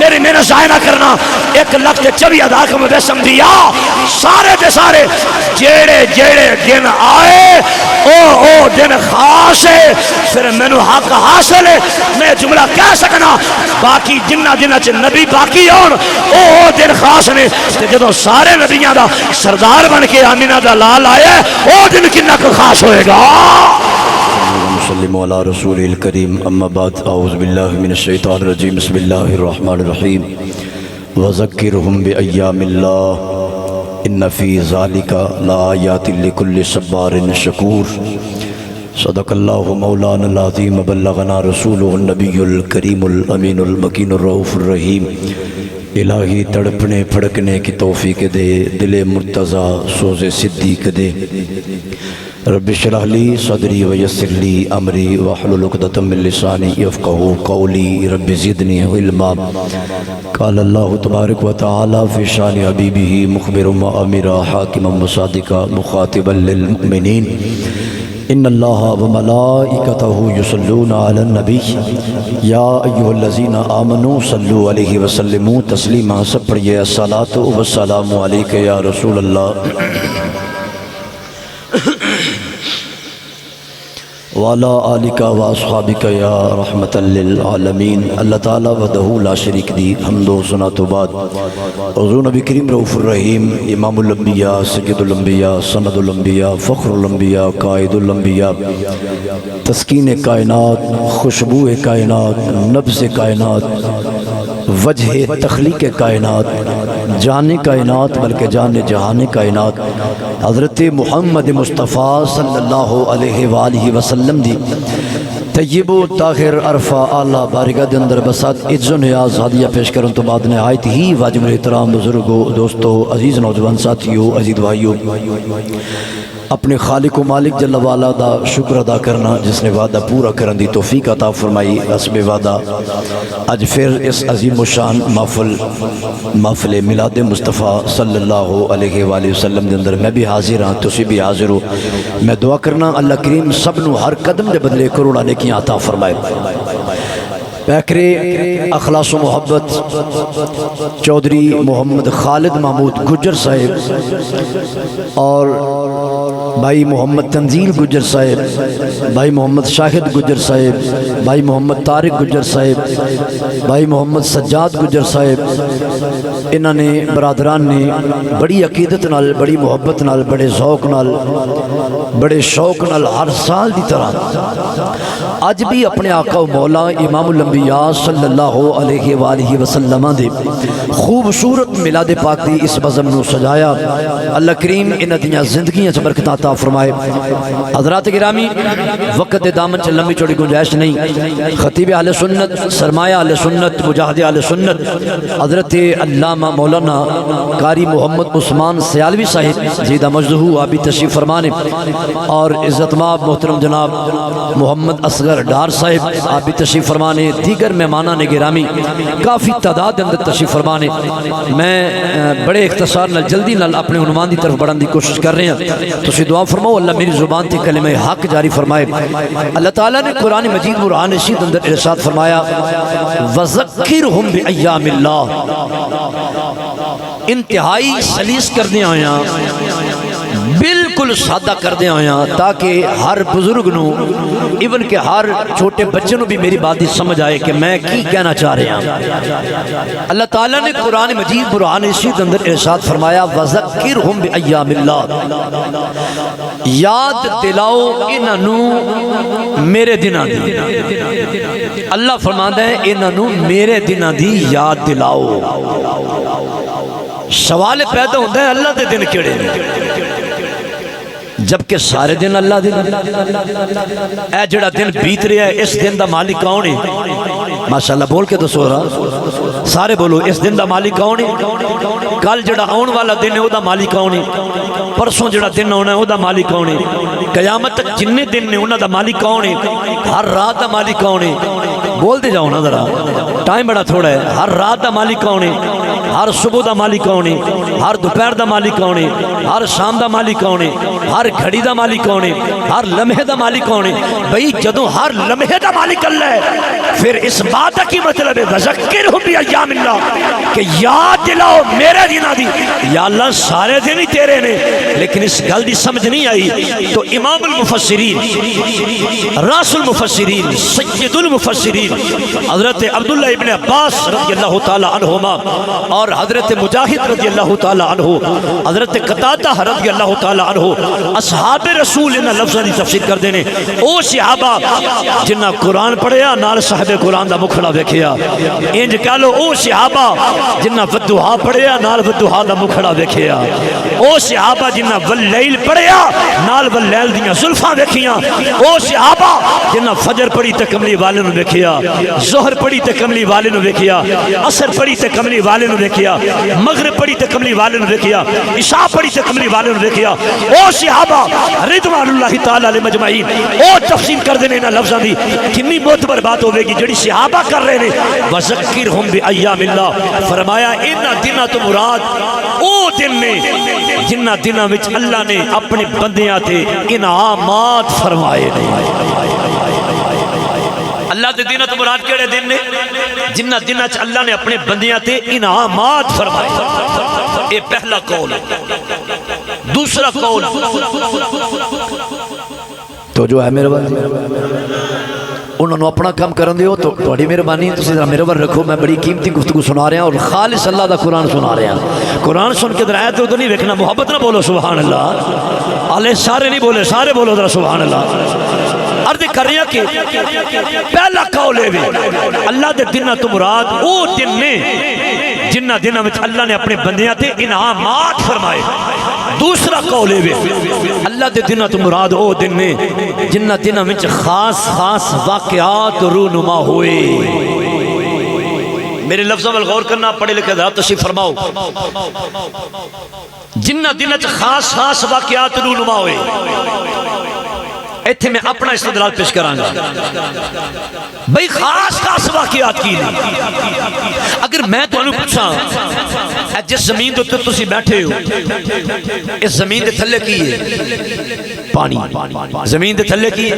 میری محنت ضائع نہ کرنا 1,24,000 مجسم دیا سارے دے سارے جیڑے جیڑے دن آئے او دن خاص ہے پھر مینو حق حاصل ہے میں جملہ کہہ سکنا باقی جنہ دن چ نبی باقی ہون او دن خاص نے جدو سارے نبیاں دا سردار بن کے آمینہ دا لال آیا او دن کنہ کو خاص ہوئے گا وسلم علی رسول الکریم اما بعد اعوذ باللہ من الشیطان الرجیم بسم اللہ الرحمن الرحیم وذکرہم بایام اللہ ان فی ذالک لآیات لکل صبار شکور صدق اللہ مولانا العظیم بلغنا رسولہ النبی الکریم الامین المکین الرؤوف الرحیم الہی تڑپنے پھڑکنے کی توفیق دے دل مرتضی سوز صدیق دے رب اشرح لی صدری ویسر لی امری واحلل عقدۃ من لسانی یفقہوا قولی رب زدنی علما قال اللہ تبارک و تعالی فی شان حبیبہ مخبرا وامرا حاکما وصادقا مخاطبا للمؤمنین ان اللہ وملائکتہ یصلون علی النبی یا ایہا الذین آمنوا صلوا علیہ وسلموا تسلیما سب پڑھئے الصلاۃ والسلام علیک یا رسول اللہ وعلی آلک و اصحابک یا رحمت للعالمین اللہ تعالیٰ وحدہ لا شریک دی حمد و ثنا تو بعد حضور نبی کریم رؤوف الرحیم امام الانبیاء سید الانبیاء سند الانبیاء فخر الانبیاء قائد الانبیاء تسکین کائنات خوشبو کائنات نبض کائنات وجہ تخلیق کائنات جان کائنات بلکہ جان جہان کائنات حضرت محمد مصطفیٰ صلی اللہ علیہ وآلہ وسلم دی طیب و طاہر عرفہ اعلیٰ بارگاہ دے اندر بسات عز و نیاز ہدیہ پیش کرن تو بعد نہایت ہی واجب احترام بزرگوں دوستوں عزیز نوجوان ساتھیوں عزیز بھائیوں اپنے خالق و مالک جل وعلا دا شکر ادا کرنا جس نے وعدہ پورا کرن دی توفیق عطا فرمائی حسب وعدہ اج پھر اس عظیم و شان محفل میلاد مصطفیٰ صلی اللہ علیہ وآلہ وسلم دے اندر میں بھی حاضر ہاں تسی بھی حاضر ہو میں دعا کرنا اللہ کریم سب نو ہر قدم دے بدلے کروڑا نیکیاں عطا فرمائے پیکرے اخلاص و محبت چودھری محمد خالد محمود گجر صاحب اور بھائی محمد تنزیل گجر صاحب بھائی محمد شاہد گجر صاحب بھائی محمد طارق گجر صاحب بھائی محمد سجاد گجر صاحب انہوں نے برادران نے بڑی عقیدت نال بڑی محبت نال بڑے ذوق نال بڑے شوق نال ہر سال دی طرح آج بھی اپنے آقا و مولا امام الانبیاء صلی اللہ علیہ وآلہ وسلم دے خوبصورت میلاد پاک دی اس بزم نو سجایا اللہ کریم انہ دیاں زندگیاں سے برکت عطا فرمائے حضرات گرامی وقت دامن چل لمبی چوڑی گنجائش نہیں خطیب اہل سنت سرمایہ اہل سنت مجاہد اہل سنت حضرت علامہ مولانا قاری محمد عثمان سیالوی صاحب زیدہ مجدہو آبی تشریف فرمانے اور عزت مآب محترم جناب محمد اصغر ڈار صاحب آبی تشریف فرمانے دیگر مہمانان گرامی کافی تعداد اندر تشریف فرمانے میں بڑے اختصار نال جلدی نال اپنے عنوان دی طرف بڑھن دی کوشش کر رہے ہیں تو اسی دعا فرماؤ اللہ میری زبان تے کلمہ حق جاری فرمائے اللہ تعالیٰ نے قرآن مجید قرآن رشید اندر ارشاد فرمایا وَذَكِّرْهُمْ بِأَيَّامِ اللَّهِ انتہائی سلیس کر دیا ہویا بالکل سادہ کر دیا ہویا تاکہ ہر بزرگ نو ایون کہ ہر چھوٹے بچے نو بھی میری بات سمجھ آئے کہ میں کی کہنا چاہ رہے ہیں اللہ تعالیٰ نے قرآن مجید قرآن رشید اندر ارشاد فرمایا وَذَكِّرْهُمْ بِأَيَّامِ اللَّهِ یاد دلاؤ انہوں میرے دنہ دی اللہ فرماتا ہے انہوں میرے دنہ دی یاد دلاؤ سوال پیدا ہوتا ہے اللہ دے دن کیڑے جبکہ سارے دن اللہ دن اے جڑا دن بیت رہا ہے اس دن دا مالک کون ہے ماشاءاللہ بول کے تو سو رہا سارے بولو اس دن دا مالک کون ہے کل جڑا آن والا دن ہے وہ دا مالک کون ہے پرسوں جڑا دن ہونا ہے وہ دا مالک کون ہے قیامت تک جننے دن نے انہاں دا مالک کون ہے ہر رات دا مالک کون ہے بول دے جاؤ نا ذرا ٹائم بڑا تھوڑا ہے ہر رات دا مالک کون ہے ہر صبح دا مالک کون ہے، ہر دوپہر دا مالک کون ہے، ہر شام دا مالک کون ہے، ہر گھڑی دا مالک کون ہے، ہر لمحے دا مالک کون ہے؟ بھئی جدوں ہر لمحے دا مالک اللہ ہے، پھر اس بات کا کی مطلب ہے وذکرہم بایام اللہ کہ یاد دلاؤ میرے دنوں دی. یا اللہ سارے دن ہی تیرے نے، لیکن اس گل دی سمجھ نہیں آئی. تو امام المفسرین، راس المفسرین، سید المفسرین حضرت عبداللہ ابن عباس رضی اللہ تعالی عنہما اور حضرت مجاہد رضی اللہ تعالی عنہ، حضرت قتادہ رضی اللہ تعالی عنہ اصحاب رسول انہاں لفظاں دی تفسیر کردے نے. او صحابہ جنہ قرآن پڑھیا نال صاحب قرآن دا مکھڑا ویکھیا، انج کہہ لو او صحابہ جنہ والضحیٰ پڑھیا نال والضحیٰ دا مکھڑا ویکھیا، او صحابہ جنہ واللیل پڑھیا نال واللیل دیاں زلفاں ویکھیاں، او صحابہ جنہ فجر پڑھی تے کملی والے نو ویکھیا، ظہر پڑھی تے کملی والے نو ویکھیا، عصر پڑھی تے کملی والے نو ویکھیا، مغرب پڑھی تے کملی والے نو ویکھیا، عشاء پڑھی تے کملی والے نو ویکھیا. او صحابہ رضوان اللہ تعالی علیہ مجمعین او تفسیر کر دینے انہاں لفظاں دی. کتنی معتبر بات ہوے گی جڑی صحابہ کر رہے نے. وذکرہم بایام اللہ، فرمایا انہاں دناں تو مراد او دن نے جنہاں دناں وچ اللہ نے اپنے بندیاں تے انعامات فرمائے نے. اللہ دے دنوں تو مراد کیڑے دن نے؟ جنہ دنوں چ اللہ نے اپنے بندیاں تے انعامات فرمائے. یہ پہلا قول ہے. دوسرا قول تو جو ہے میرے بھائی انہوں نے اپنا کام کرن دیو تو تھوڑی مہربانی تسی ذرا میرے ور رکھو. میں بڑی قیمتی گفتگو سنا رہا ہوں اور خالص اللہ دا قرآن سنا رہا ہوں. قرآن سن کے ذرا تو نہیں ویکھنا، محبت نہ بولو سبحان اللہ. آلے سارے نہیں بولے، سارے بولو ذرا سبحان اللہ. عرض کر رہے ہیں کہ پہلا قول ہے اللہ دے دنوں تو مراد او دن نے جنہ دنوں وچ اللہ نے اپنے بندیاں تے انعامات فرمائے. دوسرا قول ہے اللہ دے دنوں تو مراد او دن نے جنہ دنوں وچ خاص خاص واقعات رونما ہوئے. میرے لفظوں میں غور کرنا، پڑھے لکھے ذرا تشریف فرماؤ. جنہ دنوں وچ خاص خاص واقعات رونما ہوئے. ایتھے میں اپنا استدلال پیش کرانگا. بھئی خاص خاص واقعات کی نہیں. اگر میں تو انہوں پوچھاں جس زمین دے تو تسی بیٹھے ہو، اس زمین دے تھلے کی ہے پانی. زمین دے تھلے کی ہے،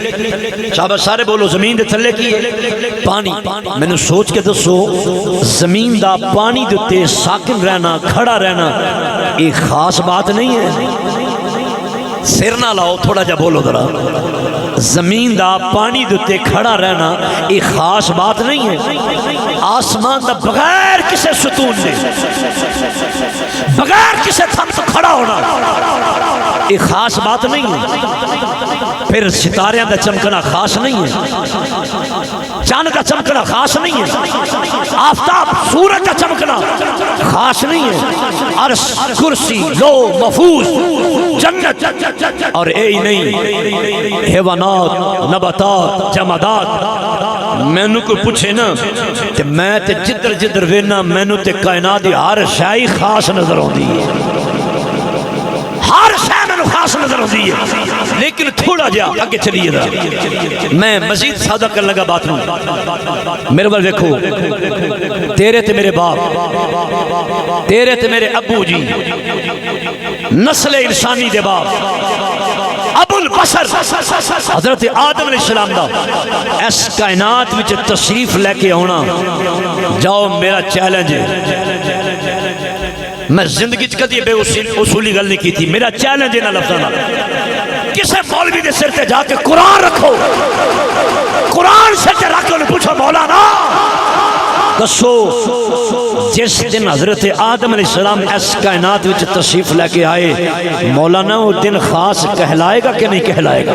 شابہ سارے بولو زمین دے تھلے کی ہے پانی. میں نے سوچ کے دسو زمین دا پانی دے ساکن رہنا، کھڑا رہنا ایک خاص بات نہیں ہے. سر نہ لاؤ، تھوڑا جا بولو ذرا. زمین دا پانی دے کھڑا رہنا ایک خاص بات نہیں ہے. آسمان دا بغیر کسے ستون دے، بغیر کسے تھم تو کھڑا ہونا ایک خاص بات نہیں ہے. پھر ستاریاں دا چمکنا خاص نہیں ہے، چاند کا چمکنا خاص نہیں ہے، آفتاب سورج کا چمکنا خاص نہیں ہے. عرش، کرسی، لو، محفوظ، جنت اور اے ہی نہیں حیوانات، نباتات، جمادات. میں نو کوئی پوچھے نا کہ میں تے جدر جدر وینا میں نو تے کائنات دی ہر شے خاص نظر ہوندی ہے، ہر شے میں نو خاص نظر ہوندی ہے. لیکن تھوڑا جا آگے چلیے دا میں مزید سادہ کر لگا بات نو. میرے بل دیکھو، تیرے تے میرے باپ، تیرے تے میرے ابو جی، نسل انسانی دے باپ ابو البشر حضرت آدم علیہ السلام دا اس کائنات وچ تشریف لے کے آنا. جاؤ میرا چیلنج ہے. میں زندگی کدی بے اصولی گل نہیں کی تھی. میرا چیلنج ہے نا لفظاں نال، کسے مولوی دے سر تے جا کے قرآن رکھو، قرآن سر تے رکھ کے انہیں پوچھو مولانا دسو جس دن حضرت آدم علیہ السلام اس کائنات وچ تشریف لے کے آئے، مولانا وہ دن خاص کہلائے گا کہ نہیں کہلائے گا؟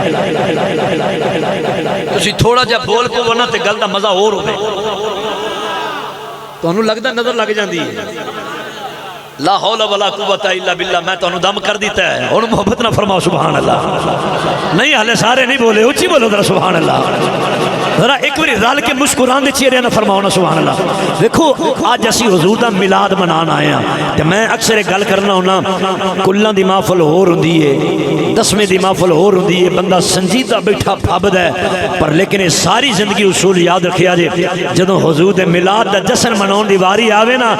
تسی تھوڑا جا بول کو ورنہ تے گل دا مزہ اور ہو گئے. تو انہوں لگتا نظر لگ جاندی ہے. لا حول ولا قوت الا باللہ. میں تو انہوں دم کر دیتا ہے. اور محبت نہ فرماؤ سبحان اللہ. نہیں حالے سارے نہیں بولے، اچھی بولو ذرا سبحان اللہ. ذرا ایک بار رل کے مسکران دے چہرے نہ فرماؤ سبحان اللہ. دیکھو اج اسی حضور دا میلاد منان آئے ہیں تے میں اکثر گل کرنا ہونا کلاں دی محفل ہور ہوندی ہے، دسویں دی محفل ہور ہوندی ہے، بندہ سنجیدہ بیٹھا پھبدا ہے، پر لیکن یہ ساری زندگی اصول یاد رکھیا جے جدوں حضور دے میلاد دا جشن مناون دی واری آوے نا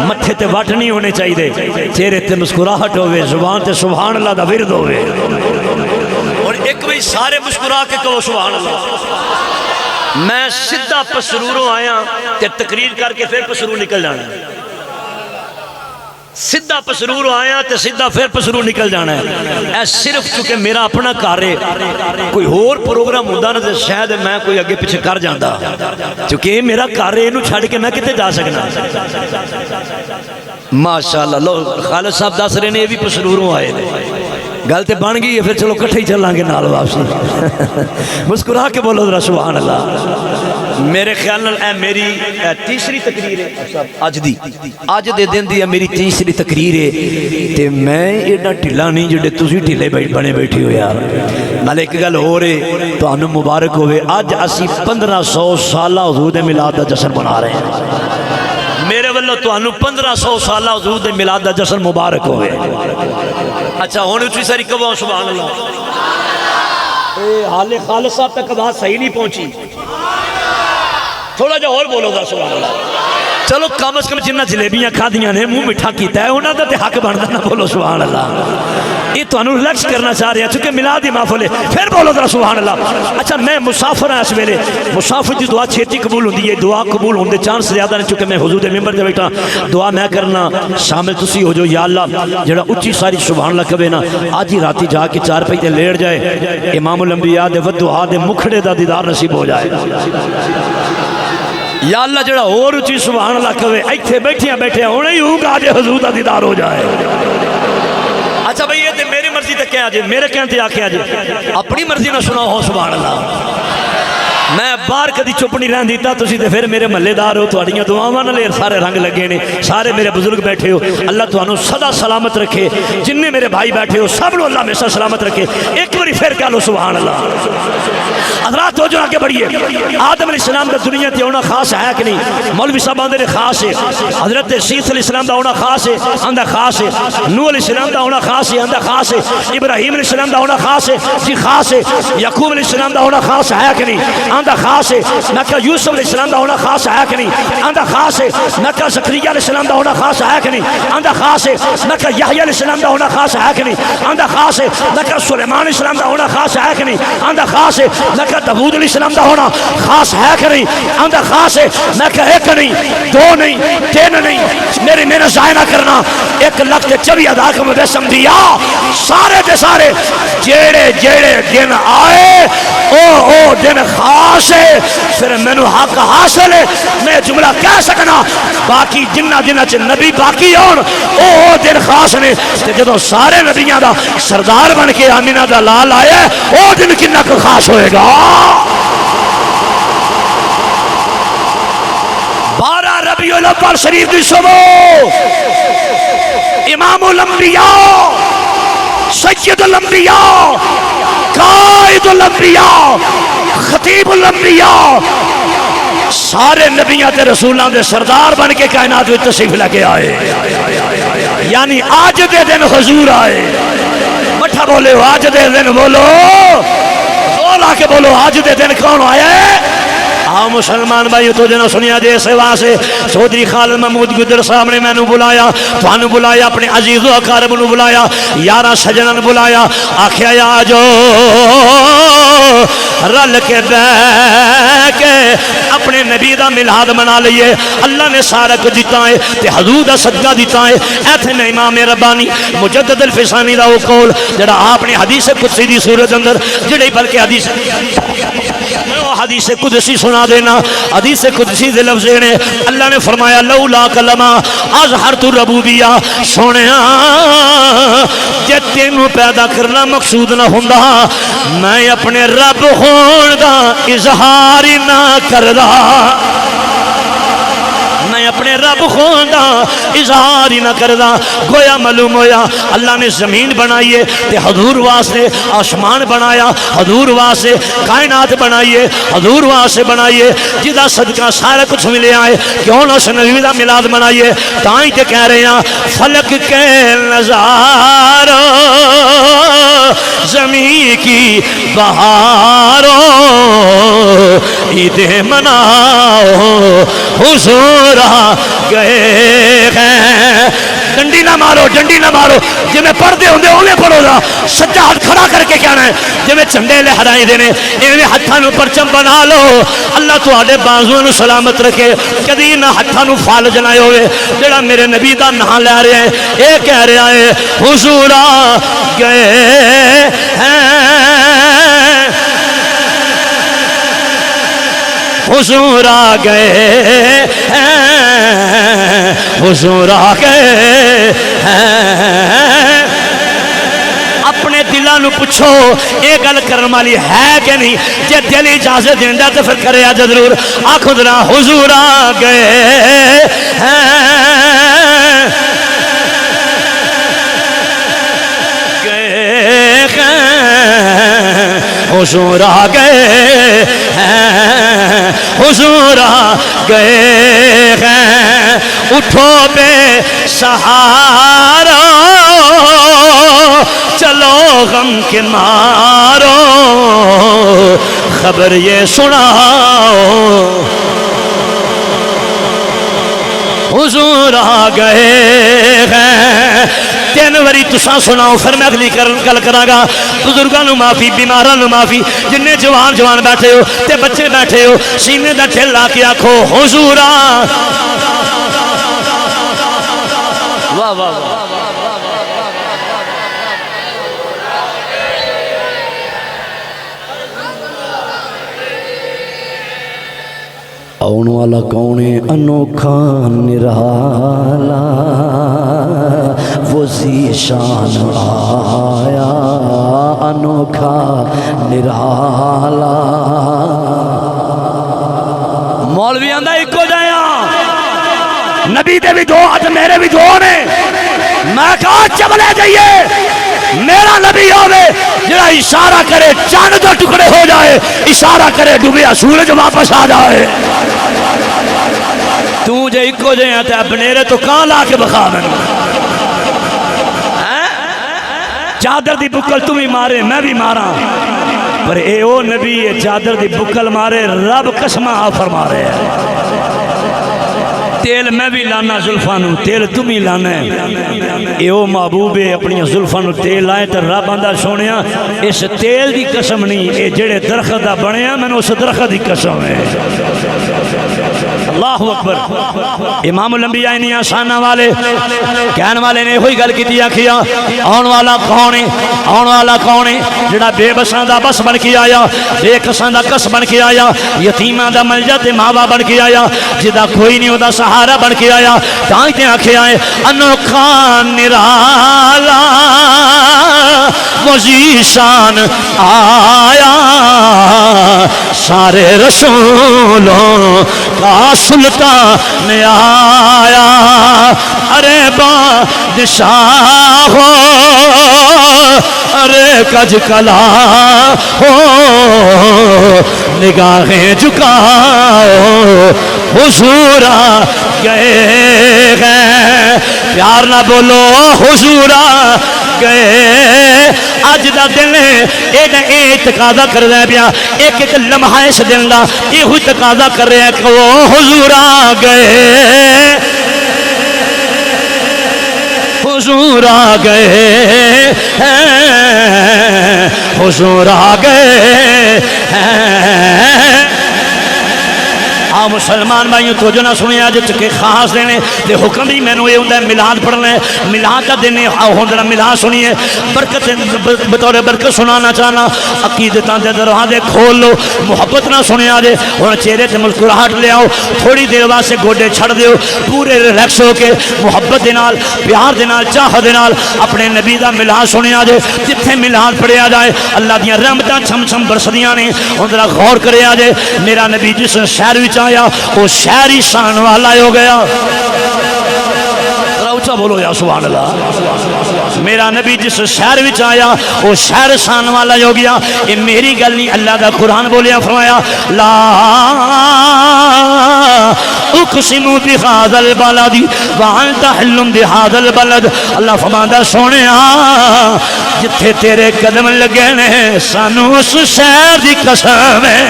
متھے تے وٹ نہیں ہونے چاہیے، چہرے تے مسکراہٹ ہوے، زبان تے سبحان اللہ دا ورد ہوے، اور ایک بھئی سارے مسکرا کے کہو سبحان اللہ. میں سدھا پسروروں آیا تے تقریر کر کے پھر پسرور نکل جانا ہے، سدھا پسروروں آیا تے سدھا پھر پسرور نکل جانا ہے. اے صرف چونکہ میرا اپنا کار ہے، کوئی اور پروگرام ہوندہ نا تے شاید میں کوئی اگے پیچھے کر جاندہ، چونکہ یہ میرا کار ہے، انہوں چھاڑ کے میں کتے جا سکنا. ماشاءاللہ لو خالد صاحب دس رہے نے یہ بھی پسروروں آئے نے، گل تے بن گئی ہے، پھر چلو کٹھے ہی چلیں گے نال واپسی. مسکرا کے بولو ذرا سبحان اللہ. میرے خیال نال اے میری تیسری تقریر ہے اج دے دن دی میری تیسری تقریر ہے تے میں ایڈا ڈھلا نہیں جڑے تسی ڈھلے بنے بیٹھے ہو یار. نال ایک گل ہو رہے تانوں مبارک ہوئے، اج اسی 1500 سالہ حضور دے میلاد دا جشن منا رہے ہیں. میرے والوں تانوں 1500 سالہ حضور دے میلاد دا جشن مبارک ہوئے. اچھا ہون اچھی ساری کبھاؤں سبحان اللہ. اے حال خالد صاحب تک بات صحیح نہیں پہنچی، تھوڑا جا اور بولو گا سبحان اللہ. چلو کم از کم جنہ جلیبیاں کھا دیاں نے منہ مٹھا کیتا ہے انہاں دا تے حق بندا نہ بولو سبحان اللہ. یہ تانوں ریلیکس کرنا چاہ رہے ہیں چونکہ میلاد دی محفل ہے، پھر بولو ذرا سبحان اللہ. اچھا میں مسافر ہاں اس ویلے، مسافر دی دعا چھیتی قبول ہوندی ہے، دعا قبول ہوندے چانس زیادہ نہیں، چونکہ میں حضور دے ممبر تے بیٹھا دعا میں کرنا شامل تسی ہو جو. یا اللہ جڑا اچھی ساری سبحان اللہ کہے نا آج ہی راتی جا کے چار پئی تے لیٹ جائے، امام الانبیاء دے ودعا دے مکھڑے دا دیدار نصیب ہو جائے. یا اللہ جڑا اور اچھی سبحان اللہ کہے ایتھے بیٹھے ہونے ہی ہوگا آج حضور دا دیدار ہو جائے. اچھا بھئی یہ تے میری مرضی تے کیا آجے، میرے کہنے تے آکے آجے، اپنی مرضی نہ سنا ہو سبحان اللہ. میں بار کدی چپ نہیں رہن دیتا، تسی تے پھر میرے محلے دار ہو، تہاڈیاں دعاواں نال سارے رنگ لگے نے، سارے میرے بزرگ بیٹھے ہو، اللہ تانوں سدا سلامت رکھے، جننے میرے بھائی بیٹھے ہو سب نو اللہ ہمیشہ سلامت رکھے. ایک باری پھر کہہ لو سبحان اللہ. حضرات ہو جو آگے بڑھیے. آدم علیہ السلام کا دنیا تے ہونا خاص ہے کہ نہیں؟ مولوی صاحب آندے نے خاص ہے. حضرت سیس علیہ السلام دا ہونا خاص ہے، آندہ خاص ہے. نوح علیہ السلام دا ہونا خاص ہے، آندہ خاص ہے. ابراہیم علیہ السلام دا ہونا خاص ہے، جی خاص ہے. یعقوب علیہ السلام دا ہونا خاص ہے کہ نہیں؟ آندہ خاص ہے. میں کہا یوسف علیہ السلام دا ہونا خاص ہے کہ نہیں؟ آندہ خاص ہے. میں کہا زکریا علیہ السلام دا ہونا خاص ہے کہ نہیں؟ آندہ خاص ہے. میں کہا یحییٰ علیہ السلام دا ہونا خاص ہے کہ نہیں؟ آندہ خاص ہے. میں کہا سلیمان علیہ السلام دا ہونا خاص ہے کہ نہیں؟ آندہ خاص ہے. میں کہا داؤد علیہ السلام دا ہونا خاص ہے کہ نہیں؟ آندہ خاص ہے. میں کہا ایک نہیں، دو نہیں، تین نہیں، میری محنت ضائع نہ کرنا. 1,24,000 کا مجسم دیا، سارے دے سارے جیڑے دن آئے او دن خاص ہے. پھر مینو حق حاصل ہے، میں جملہ کہہ سکنا. باقی جنہ چ نبی باقی ہون او دن خاص نے. جدو سارے نبیاں دا سردار بن کے آمینہ دا لال آیا او دن کنہ کو خاص ہوئے گا. 12 ربیع الاول شریف دی صبح امام الانبیاء، سید الانبیاء، قائد الانبیاء، خطیب الانبیاء، سارے نبیاں تے رسولاں دے سردار بن کے کائنات وچ تشریف لے کے آئے. یعنی آج دے دن حضور آئے. مٹھا بولے ہو آج دے دن، بولو زور آ کے بولو آج دے دن کون آیا ہے؟ ہاں مسلمان بھائی تو جنہوں سنیا جے سوا سے چودھری خالد محمود گجر صاحب نے میں نو بلایا، تو بلایا، اپنے عزیز و اقارب نو بلایا، یارہ سجنن بلایا، آکھیا یا جو رل کے بے کے اپنے نبی دا میلاد منا لئیے. اللہ نے سارا کو دیتا ہے تے حضور دا صدقہ دیتا ہے. ایتھے میں امام ربانی مجدد الفسانی دا وہ قول جڑا آپ نے حدیث قدسی دی صورت اندر جڑے بلکہ حدیث قدسی سنا دینا. حدیث قدسی دے لفظ نے اللہ نے فرمایا لولا کلمہ اظہرت الربوبیہ، سونیا جے تینوں پیدا کرنا مقصود نہ ہوندا میں اپنے رب ہون دا اظہار نہ کردا، میں اپنے رب خوندا اظہار ہی نہ کردا گویا معلوم ہویا اللہ نے زمین بنائیے تے حضور واسطے آسمان بنایا حضور واسطے کائنات بنائیے حضور واسطے بنائیے جدا صدقہ سارا کچھ ملیا ہے کیوں نہ اس نبی دا میلاد منائیے تائیں تے کہہ رہے ہیں فلک کے نظاروں زمین کی بہاروں عید مناؤ حضور آ گئے ہیں ڈنڈی نہ مارو ڈنڈی نہ مارو جی میں پڑھتے ہوں انہیں پڑھو گا سچا ہاتھ کھڑا کر کے کہنا ہے جی میں چنڈے لہرائی دینے انہیں ہاتھوں پرچم بنا لو اللہ تواڈے بازوؤں سلامت رکھے کدی نہ ہاتھوں فال جلائے ہوئے جڑا میرے نبی دا نام لے رہے ہیں اے کہہ رہا ہے حضور آ گئے ہیں حضور آ گئے ہیں حضور آ گئے ہیں اپنے دلانو پوچھو یہ گل کرن والی ہے کہ نہیں جے دل اجازت دیندا تو پھر کرے آج ضرور آکھو ذرا حضور آ گئے ہیں حضور آ گئے ہیں حضور آ گئے ہیں اٹھو بے سہارا چلو غم کے مارو خبر یہ سناؤ حضور آ گئے ہیں تین وری تساں سناؤ پھر میں اگلی گل کراں گا بزرگاں نو معافی بیماراں نو معافی جننے جوان بیٹھے ہو تے بچے بیٹھے ہو سینے دا ٹھل لا کے آکھو حضور آ واہ واہ واہ آن والا کون ہے انوکھا نرالا وہ ذیشان آیا انوکھا نرالا مولوی آندا ایکو جایا نبی دے بھی دو ہاتھ میرے بھی دو نے میں کہا چبلے جائیے میرا نبی ہوئے جڑا اشارہ کرے چاند دو ٹکڑے ہو جائے اشارہ کرے ڈوبیا سورج واپس آ جائے تو جے ایکو جایا تے بنیرے تو کہاں لا کے بخا میں چادر دی بکل تم ہی مارے میں بھی مارا پر اے او نبی چادر دی بکل مارے رب قسمہ آ فرما رہے ہیں تیل میں بھی لانا زلفانو تیل تم ہی لانا ہے اے او محبوب اپنی زلفانو تیل لائے تو رب آندہ سونیا اس تیل دی قسم نہیں اے جڑے درخت دا بنیا میں نے اس درخت دی قسم ہے اللہ اکبر امام الانبیاء انہی آسانہ والے کہن والے نے ہوئی گل کی دیا کیا آن والا کونے آن والا کونے جڑا بے بسان دا بس بن کے آیا بے کسان دا کس بن کے آیا یتیمہ دا ملجا تے ماوا بن کے آیا جدا کوئی نہیں ہوتا سہارا بن کے آیا تائیں تے آنکھیں آئے انوکھا نرالا وزیشان آیا سارے رسولوں کا سلطان آیا ارے بادشاہ ہو ارے کج کلا ہو نگاہیں جھکاؤ حضور آ گئے ہیں پیار نہ بولو حضور آ گئے اج دا دن اے تقاضا کر رہا ہے پیا ایک لمحہ اس دن دا یہ ہوئی تقاضا کر رہا ہے کہ وہ حضور آ گئے حضور آ گئے ہیں حضور آ گئے ہیں آ مسلمان بھائیوں تو جو نہ سنے آج چکے خاص دینے دے حکم بھی میں نے یہ ہوندہ ہے ملاد پڑھنا ہے ملاد کا دینے ہوندہ ملاد سنیے برکت بطور برکت سنانا چاہنا عقیدتان دے دروازے کھول لو محبت نہ سنے آجے اور چہرے تے مسکراہٹ لے آؤ تھوڑی دیر بعد سے گوڈے چھڑ دیو پورے ریلیکس ہو کے محبت دے نال پیار دے نال چاہ دے نال اپنے نبی دا ملاد سنے آجے جتھے ملاد پڑھے آ جائے اللہ دیاں رحمتاں چھم چھم برسدیاں نے اندرہ غور کرے آجے میرا نبی جس شہر وچ آیا وہ شہر ہی شان والا ہو گیا. اچھا بولو یا سبحان اللہ. میرا نبی جس شہر وچ آیا وہ شہر شان والا ہو گیا. یہ میری گل نہیں, اللہ دا قرآن بولیا فرمایا لا اقسم بہذا البلد وانت حل بہذا البلد. اللہ فرماتا سونیا جتھے تیرے قدم لگے نے سانو اس شہر دی قسم ہے.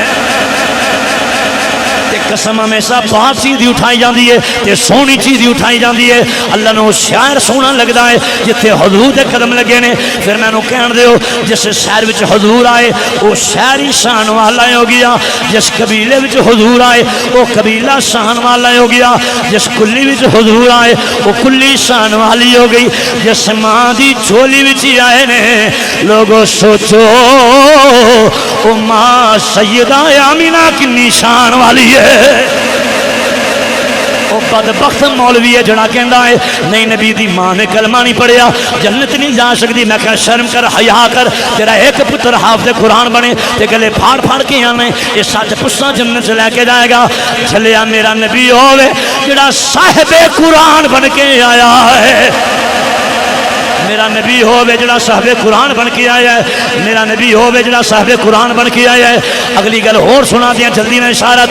قسم ہمیشہ پاک چیز اٹھائی جاتی ہے تے سونی چیز اٹھائی جاتی ہے. اللہ نے شہر سونا لگتا ہے جتھے حضور دے قدم لگے نے. پھر میں نو کہن دیو جس شہر وچ حضور آئے وہ شہر ہی شان والا ہو گیا. جس قبیلے وچ حضور آئے وہ قبیلہ شان والا ہو گیا. جس کلی وچ حضور آئے وہ کلی شان والی ہو گئی. جس ماں دی جھولی وچ آئے نے لوگو سوچو وہ ماں سیدہ آمینہ کنی شان والی ہے. وہ بدبخت مولوی ہے جڑا کہندا ہے نہیں نبی دی ماں نے کلمہ نہیں پڑھیا جنت نہیں جا سکتی. میں کہا شرم کر حیا کر, تیرا ایک پتر حافظ قرآن بنے تے گلے پھاڑ پھاڑ کے آنے یہ سچ پسا جنت سے لے کے جائے گا. چلیا میرا نبی ہوے جڑا صاحب قرآن بن کے آیا ہے. میرا نبی ہوے جڑا صاحب قرآن بن کے آیا ہے. میرا نبی ہوے جڑا صاحب قرآن بن کے آیا ہے. اگلی گل اور سنا دیا جلدی میں اشارہ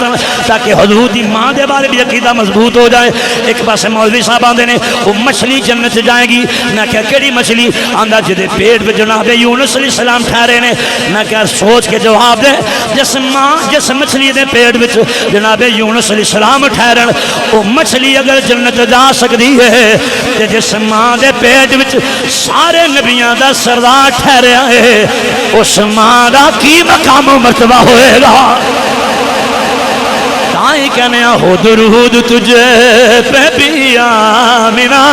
تاکہ حضور دی ماں دے بارے بھی عقیدہ مضبوط ہو جائے. ایک پاس مولوی صاحب آندے نے وہ مچھلی جنت جائے گی. میں کہا کیڑی مچھلی؟ آندا جدے پیٹ میں جناب یونس علیہ السلام ٹھہرے نے. میں کہا سوچ کے جواب دے جس مچھلی دے پیٹ میں جناب یونس علیہ السلام ٹھہرن وہ مچھلی اگر جنت جا سکتی ہے تے جس ماں دے پیٹ میں سارے نبیاں دا سردار ٹھہریا ہے اس ماں دا کی مقام و مرتبہ ہوئے گا. تائیں کہنے ہو درود تجھے پہ بھی آمینہ,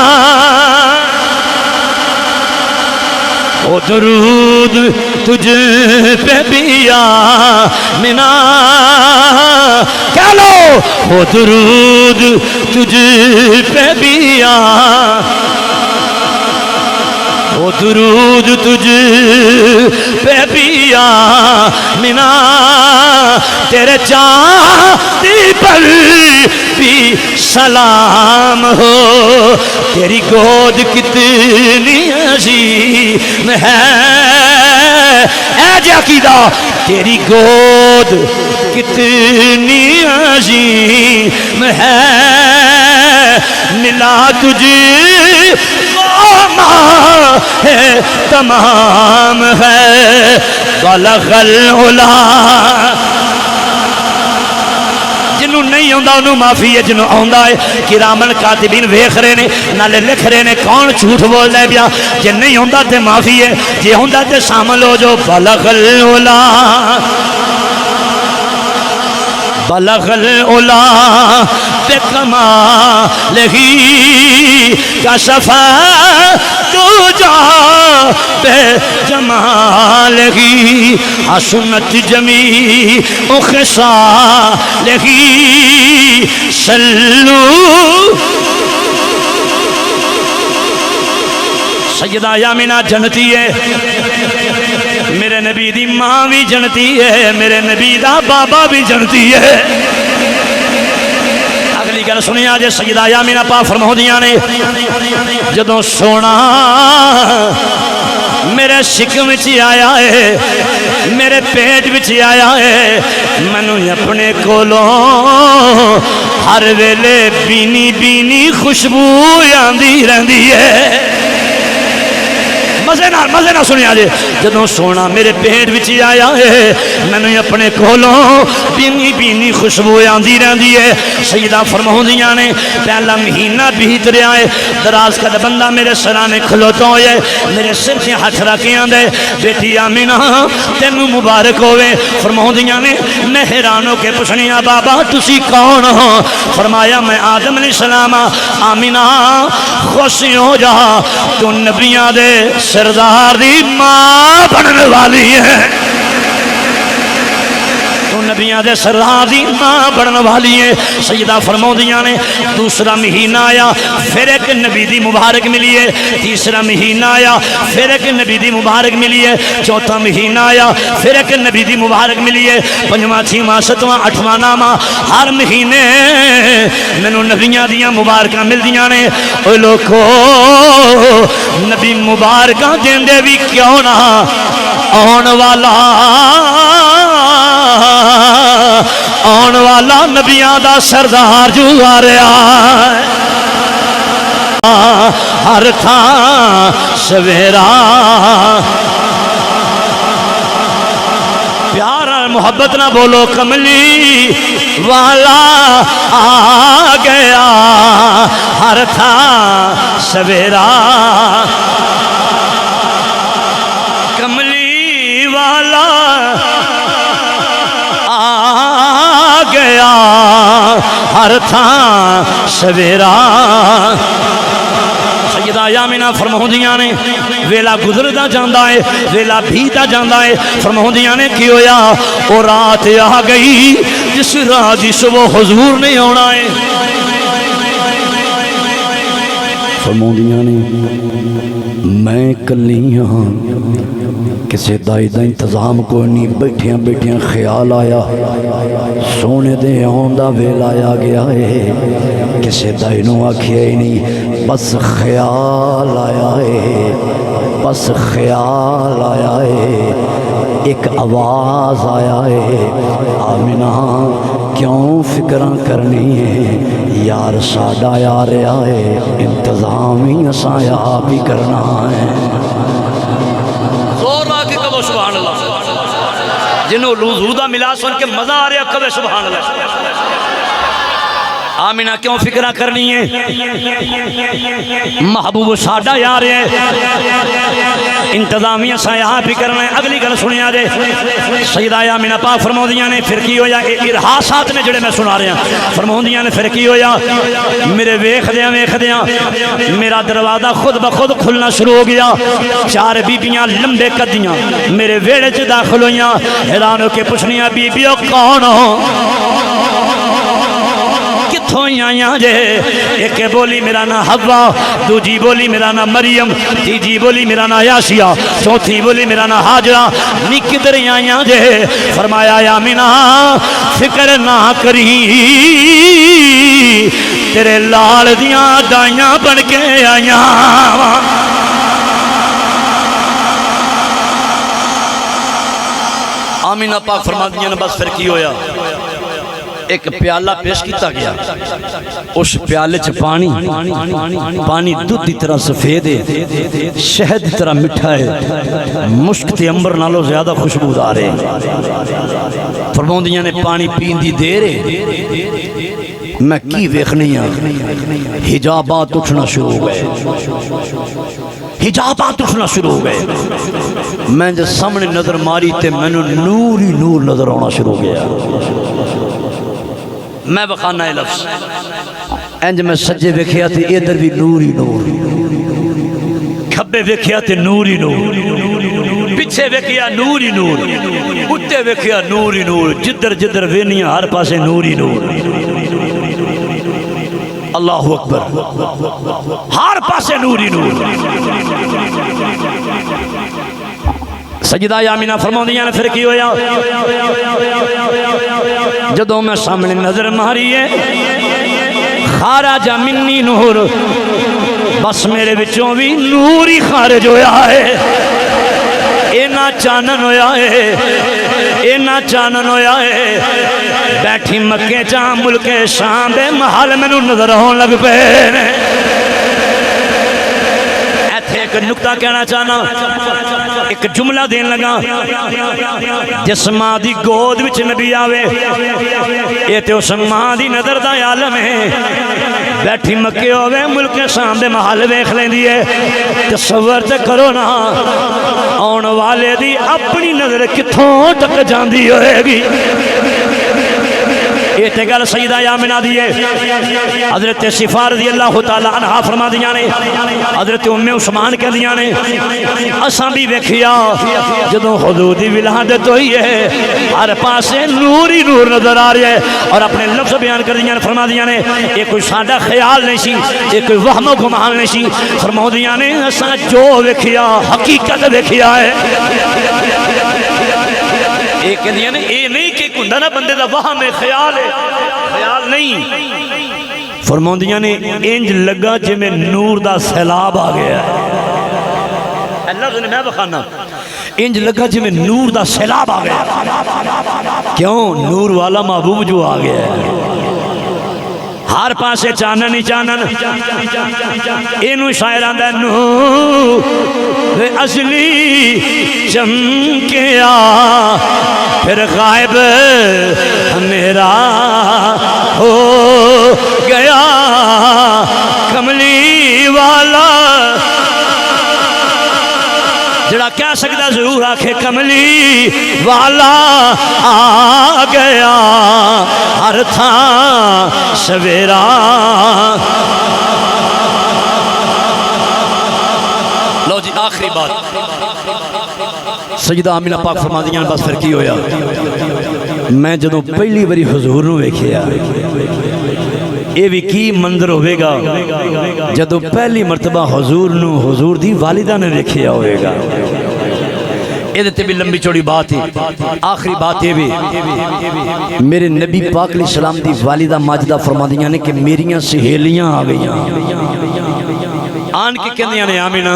ہو درود تجھے پہ بھی آمینہ. کہہ لو ہو درود تجھے پہ بھی آمینہ, وہ درود تجھ پہ بھی آمینہ. تیرے چاندی پر بھی سلام ہو. تیری گود کتنی عظیم ہے اے جی عقیدہ, تیری گود کتنی عظیم ہے. ملا تجھے ہے تمام ہے بلغ العلا. جنہوں نہیں آندا انہوں معافی ہے, جنہوں آندا ہے کرامن کاتبین ویکھ رہے نے نالے لکھ رہے نے کون جھوٹ بول رہا ہے پیا. جے نہیں آندا تے معافی ہے, جے آندا تے شامل ہو جو. بلغ العلا بلغ العلا بکمالہ کشف تجا بجمالہ حسنت جمیع خصالہ. صلو سیدہ آمینہ جنتی ہے, میرے نبی دی ماں بھی جنتی ہے, میرے نبی دا بابا بھی جنتی ہے. اگلی گل سنیا جے سیدہ آمینہ پاک فرماؤندیاں نے جدوں سونا میرے شکم وچ آیا ہے, میرے پیٹ وچ آیا ہے, مینوں اپنے کولوں ہر ویلے بینی بینی خوشبو آندی رہندی ہے. مزے نہ سنیا جے جدوں سونا میرے پیٹ وچ آیا ہے, مینوں اپنے کولوں بینی بینی خوشبو آندی رہندی ہے. سیدہ فرماؤندیاں نے پہلا مہینہ بیت رہا ہے, دراز قد بندہ میرے سرانے کھلوتا ہوئے, میرے سر سے ہاتھ رکھ آندے بیٹی آمینہ تینوں مبارک ہوئے. فرماؤندیاں نے میں حیران ہو کے پوچھنیا بابا تسی کون ہو؟ فرمایا میں آدم علیہ السلام. آمینہ خوش ہو جا تو نبیاں دے سردار دی ماں بننے والی ہے. تو نبیاں دے سردار دی ماں بڑھن والی ہے سیدہ فرماؤندیاں نے دوسرا مہینہ آیا پھر ایک نبی دی مبارک ملی ہے تیسرا مہینہ آیا پھر ایک نبی دی مبارک ملی ہے چوتھا مہینہ آیا پھر ایک نبی دی مبارک ملی ہے پنجواں چھواں ستواں اٹھواں نامہ ہر مہینے مینوں نبیاں دیاں مبارکاں ملدیاں نے او لوکو نبی مبارکاں دیندے بھی کیوں نہ آن والا نبیاں دا سردار جو آ رہا ہے ہر تھاں سویرا پیار اور محبت نہ بولو کملی والا آ گیا ہر تھاں سویرا کملی والا آ گیا ہر تھاں سویرا سیدہ آمینہ فرماؤندیاں نے ویلا گزردا جاندا ہے ویلا بھیتا جاندا ہے فرماؤندیاں نے کی ہویا او رات آ گئی جس رات دی صبح حضور نے آنا ہے فرماؤندیاں نے میں کلی ہاں کسی دائی دا انتظام کوئی نہیں بیٹھیاں بیٹھیاں خیال آیا سونے دے آن دا ویلا آ گیا ہے کسی دائی نو آکھیا ہی نہیں بس خیال آیا ہے بس خیال آیا ہے ایک آواز آیا ہے آمینہ کیوں فکراں کرنی ہے یار ساڈا یار آئے انتظام ہی اساں آپ ہی کرنا ہے زور لا کے کہو سبحان اللہ جنہوں حضور دا ملا سن کے مزہ آ رہا کہو سبحان اللہ آمینہ کیوں فکرہ کرنی ہے محبوب ساڈا یار ہے انتظامیہ سا یہاں بھی کرنا ہے اگلی گل سنیا جے سیدہ آمینہ پاک فرماؤندیاں نے پھر کی ہویا ارحاسات نے جڑے میں سنا رہے ہیں فرماؤندیاں نے پھر کی ہویا میرے ویکھ دیاں میرا دروازہ خود بخود کھلنا شروع ہو گیا چار بیبیاں لمبے قدیاں میرے ویڑے چ داخل ہویاں حیران ہو کے پوچھنیاں بیبیوں کون ہو آیاں جے ایک بولی میرا نا حوا دوجی بولی میرا نا مریم تیجی بولی میرا نا یاسیہ چوتھی بولی میرا نا حاجرہ نی کدھر آیاں جے فرمایا آمینہ فکر نہ کری تیرے لال دیاں دائیاں بن کے آیاں آمینہ پاک فرما دیا نے بس پھر کی ہویا ایک پیالہ پیش کیتا گیا اس پیالے چ پانی دودھ دی طرح سفید ہے شہد دی طرح مٹھا ہے مشک تے امبر نالو زیادہ خوشبودار ہے فرماؤندیاں نے پانی پین دی دیر ہے میں کی ویکھنی ہاں حجابات اٹھنا شروع ہو گئے حجابات اٹھنا شروع ہو گئے میں جب سامنے نظر ماری تے میں نے نور ہی نور نظر آنا شروع ہو گیا میں بخانا ہے لفظ انج میں سجے ویکھیا تے ادھر بھی نور ہی نور کھبے ویکھیا تے نور ہی نور پیچھے ویکھیا نور ہی نور اتے ویکھیا نور ہی نور جدر جدر وینیاں ہر پاسے نور ہی نور اللہ اکبر ہر پاسے نور ہی نور سجدہ آمینہ فرماؤندیاں نے پھر کی ہویا جدوں میں سامنے نظر ماری ہے خارج منی نور بس میرے بچوں بھی نور ہی خارج ہویا ہے اینا چانن ہویا ہے اینا چانن ہویا ہے بیٹھی مکے چاہ ملک شام دے محل میں نظر ہون لگ پے ایتھے ایک نکتہ کہنا چاہنا ایک جملہ دین لگا جس ماں دی گود وچ نبی آوے یہ تے اس ماں دی نظر دا عالم ہے بیٹھی مکے ہوئے ملک شام دے محل ویکھ لیندی ہے تصور تے کرو نا آن والے دی اپنی نظر کتھوں تک جاندی ہوئے گی یہ تے گل سیدہ آمنہ دیئے حضرت صفا رضی اللہ تعالیٰ عنہ فرما دیاں نے حضرت ام عثمان کہہ دیاں نے اساں بھی ویکھیا جدوں حضور دی ولادت ہوئی ہے ہر پاسے نور ہی نور نظر آ رہا ہے اور اپنے لفظ بیان کر دیاں نے فرما دیاں نے یہ کوئی سادہ خیال نہیں سی یہ کوئی وہم و گمان نہیں سی فرما دیاں نے اساں جو ویکھیا حقیقت ویکھیا ہے یہ کہہ دیاں نے یہ نہیں کہ کندہ نہ بندے دا وہم ہے خیال نہیں فرماندیاں نے انج لگا جی میں نور دا سیلاب آ گیا ہے اللہ نے میں بخانا انج لگا جی میں نور دا سیلاب آ گیا کیوں نور والا محبوب جو آ گیا ہے ہر پاسے چانن ہی چانن اینو شاعر آندہ نور اصلی چمکیا پھر غائب میرا ہو گیا کملی والا جڑا کہہ سکتا ضرور آکھے کملی والا آ گیا ہر تھا سویرا لو جی آخری بات سجدہ آمینہ پاک فرما دیاں بس پھر کی ہویا میں جدوں پہلی باری حضور نو ویکھیا یہ بھی کی منظر ہوئے گا جدو پہلی مرتبہ حضور نو حضور دی والدہ نے ویکھیا ہوئے گا یہ دیتے بھی لمبی چوڑی بات ہے آخری بات یہ بھی میرے نبی پاک علیہ السلام دی والدہ ماجدہ فرما دیاں نے کہ میریاں سہیلیاں آ گئیاں آن کے کہندیاں نے آمینہ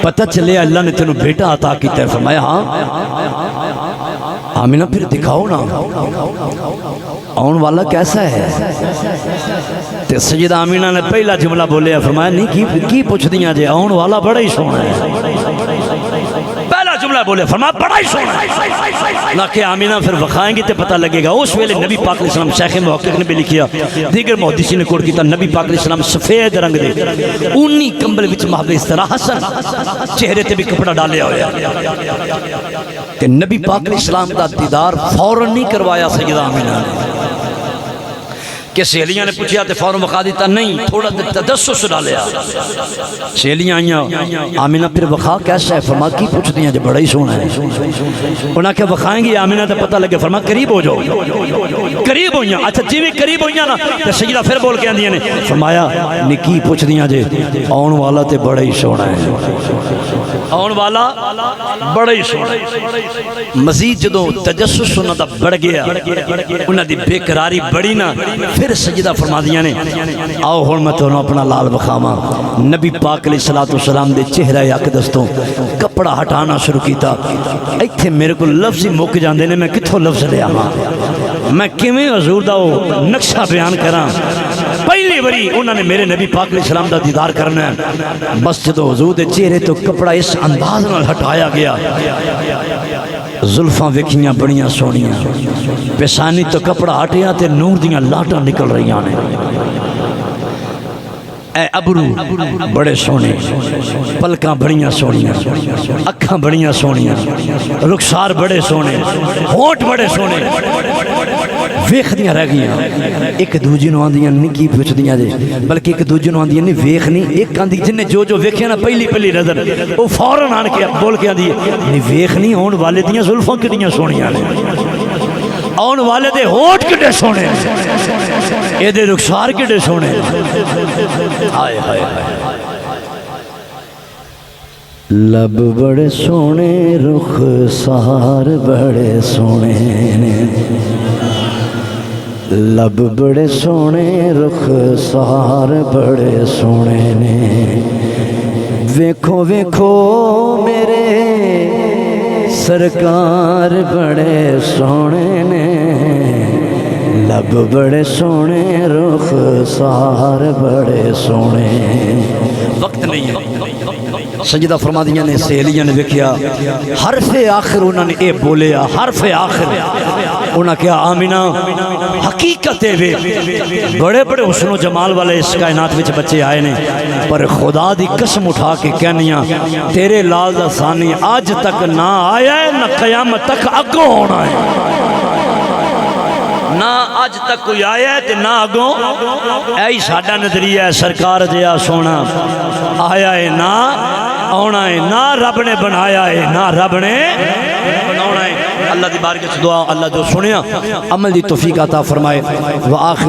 پتہ چلے اللہ نے تینوں بیٹا عطا کیتا ہے فرمایا ہاں آمینہ پھر دکھاؤ نا آن والا کیسا ہے تے سیدہ آمینہ نے پہلا جملہ بولیا فرمایا نہیں کی پوچھ دیاں جے آن والا بڑا ہی سونا ہے پہلا جملہ بولے فرمایا بڑا ہی سونا ہے نہ کہ آمینہ پھر وقائیں گی تے پتہ لگے گا اس ویلے نبی پاک علیہ السلام شیخ محقق نے بھی لکھیا دیگر محدثی نے کوٹ کیتا نبی پاک علیہ السلام سفید رنگ دے اونی کمبل وچ محب اس طرح حسن چہرے تے بھی کپڑا ڈالیا ہویا کہ نبی پاک علیہ السلام دا دیدار فوراً نہیں کروایا سیدہ آمینہ نے کہ سہیلیاں نے پوچھیا تے فوراً وقا دیتا نہیں تھوڑا تدسس ڈالیا سہیلیاں آئیاں آمینہ پھر وقا کیسا ہے فرما کی پوچھ دیا جو بڑا ہی سونا ہے انہاں کہ وقائیں گی آمینہ تے پتہ لگے فرما قریب ہو جاؤ قریب ہوئیاں اچھا جی بھی قریب ہوئیاں نا تے سیدہ پھر بول کے آندیاں نے فرمایا نکی پوچھ دیا جے آن والا تے بڑا ہی سونا ہے آن والا بڑا ہی سونا مزید جدوں تجسس انہاں دا بڑھ گیا انہاں دی بے قراری بڑی نا پھر سجدہ فرما دیاں نے آؤ ہون میں تو اپنا لال بخاما نبی پاک علیہ السلام دے چہرہ اقدس تو کپڑا ہٹانا شروع کیتا ایتھے میرے کو لفظ ہی موک جاندے نے میں کتھوں لفظ لے آواں میں کیویں حضور دا وہ نقشہ بیان کراں پہلی باری انہوں نے میرے نبی پاک علیہ السلام دا دیدار کرنا ہے بس جدو حضور دے چہرے تو کپڑا اس انداز نال ہٹایا گیا زلفاں ویکھیاں بڑیاں سونیاں پیشانی تو کپڑا ہٹیا تے نور دیاں لاٹاں نکل رہی آنے اے ابرو بڑے سونے پلکاں بڑیاں سونیاں اکھاں بڑیاں سونیاں رخسار بڑے سونے ہونٹ بڑے سونے ویخ دیاں رہ گیاں ایک دوجی نو آندیاں نہیں کی پوچھ دیاں جے بلکہ ایک دوجی نو آندیاں نہیں ویخ نہیں ایک آندی جن نے جو ویکھیا نا پہلی نظر وہ فوراً آن کے بول کے آندی نہیں ویخ نہیں ہون والے دیاں زلفاں کتنیاں سونیاں نے آن والے دے ہونٹ کٹے سونے اے دے رخسار کٹے سونے آئے ہائے لب بڑے سونے رخسار بڑے سونے لب بڑے سونے رخسار بڑے سونے نے ویکھو ویکھو میرے سرکار بڑے سونے نے لب بڑے سونے رخسار بڑے سونے وقت نہیں ہے سجدہ فرما دیاں نے سہیلیاں نے ویکھیا حرف آخر انہوں نے اے بولیا حرف آخر انہوں نے کہا آمینہ حقیقت ہے بڑے بڑے حسن و جمال والے اس کائنات وچ بچے آئے نے پر خدا دی قسم اٹھا کے کہنیاں تیرے لال دا ثانی آج تک نہ آیا ہے نہ قیامت تک اگوں ہونا ہے نہ اج تک کوئی آیا ہے تے نہ اگوں ایہی ساڈا نظریہ ہے سرکار جیا سونا آیا ہے نہ آنا ہے نہ رب نے بنایا ہے نہ رب نے بناونا ہے اللہ دی بارگاہ وچ دعا اللہ جو سنیا عمل دی توفیق عطا فرمائے وآخر